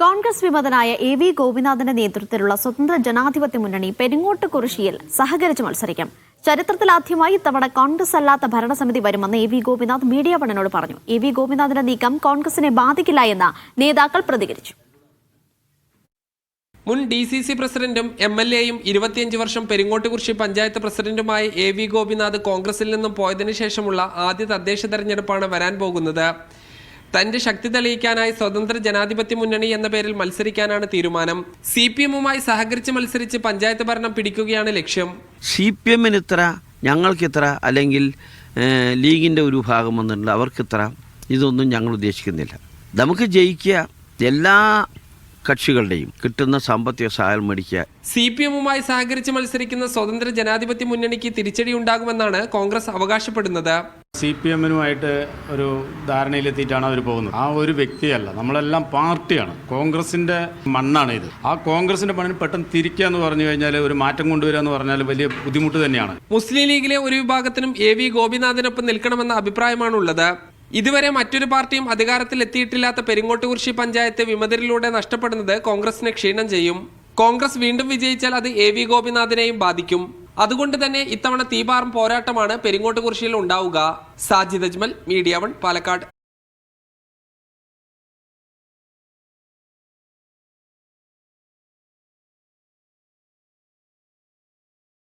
Congress വിമതനായ AV ഗോപിനാഥിന്റെ നേതൃത്വത്തിലുള്ള സ്വതന്ത്ര ജനാധിപത്യ മുന്നണി പെരിങ്ങോട്ടുകുറിശ്ശിയിൽ സഹകരിച്ച് മത്സരിക്കും. ചരിത്രത്തിലാദ്യമായി ഇത്തവണ കോൺഗ്രസ് അല്ലാത്ത ഭരണസമിതി വരുമെന്ന് AV ഗോപിനാഥ് മീഡിയ വണിനോട് പറഞ്ഞു. AV ഗോപിനാഥിന്റെ നീക്കം കോൺഗ്രസിനെ ബാധിക്കില്ല എന്ന് നേതാക്കൾ പ്രതികരിച്ചു. മുൻ DCC പ്രസിഡന്റും MLAയും 25 വർഷം പെരിങ്ങോട്ടുകുറിശ്ശി പഞ്ചായത്ത് പ്രസിഡന്റുമായ AV ഗോപിനാഥ് കോൺഗ്രസിൽ നിന്നും പോയതിനു ശേഷമുള്ള ആദ്യ തദ്ദേശ തെരഞ്ഞെടുപ്പാണ് വരാൻ പോകുന്നത്. തന്റെ ശക്തി തെളിയിക്കാനായി സ്വതന്ത്ര ജനാധിപത്യ മുന്നണി എന്ന പേരിൽ മത്സരിക്കാനാണ് തീരുമാനം. CPM-മായി സഹകരിച്ച് മത്സരിച്ച് പഞ്ചായത്ത് ഭരണം പിടിക്കുകയാണ് ലക്ഷ്യം. CPM-ന് ഇത്ര, ഞങ്ങൾക്കിത്ര, അല്ലെങ്കിൽ ലീഗിൻ്റെ ഒരു ഭാഗം വന്നിട്ടുണ്ട് അവർക്കിത്ര, ഇതൊന്നും ഞങ്ങൾ ഉദ്ദേശിക്കുന്നില്ല. നമുക്ക് ജയിക്കുക, എല്ലാ കക്ഷികളുടെയും കിട്ടുന്ന സാമ്പത്തിക സഹായം മേടിക്കുക. CPM-മായി സഹകരിച്ച് മത്സരിക്കുന്ന സ്വതന്ത്ര ജനാധിപത്യ മുന്നണിക്ക് തിരിച്ചടി ഉണ്ടാകുമെന്നാണ് കോൺഗ്രസ് അവകാശപ്പെടുന്നത്. CPM-നുമായിട്ട് ഒരു ധാരണയിലെത്തിയിട്ടാണ് അവർ പോകുന്നത്. ആ ഒരു വ്യക്തിയല്ല, നമ്മളെല്ലാം പാർട്ടിയാണ്. കോൺഗ്രസിന്റെ മണ്ണാണ് ഇത്. ആ കോൺഗ്രസിന്റെ മണ്ണിന് പെട്ടെന്ന് തിരിക്കുക എന്ന് പറഞ്ഞു കഴിഞ്ഞാൽ, ഒരു മാറ്റം കൊണ്ടുവരിക എന്ന് പറഞ്ഞാൽ വലിയ ബുദ്ധിമുട്ട് തന്നെയാണ്. മുസ്ലിം ലീഗിലെ ഒരു വിഭാഗത്തിനും AV ഗോപിനാഥിനൊപ്പം നിൽക്കണമെന്ന അഭിപ്രായമാണുള്ളത്. ഇതുവരെ മറ്റൊരു പാർട്ടിയും അധികാരത്തിൽ എത്തിയിട്ടില്ലാത്ത പെരിങ്ങോട്ടുകുറിശ്ശി പഞ്ചായത്ത് വിമതരിലൂടെ നഷ്ടപ്പെടുന്നത് കോൺഗ്രസിനെ ക്ഷീണം ചെയ്യും. കോൺഗ്രസ് വീണ്ടും വിജയിച്ചാൽ അത് AV ഗോപിനാഥിനെയും ബാധിക്കും. അതുകൊണ്ട് തന്നെ ഇത്തവണ തീപാറും പോരാട്ടമാണ് പെരിങ്ങോട്ടുകുറിശ്ശിയിൽ ഉണ്ടാവുക. സാജിദ് അജ്മൽ, മീഡിയ 1, പാലക്കാട്.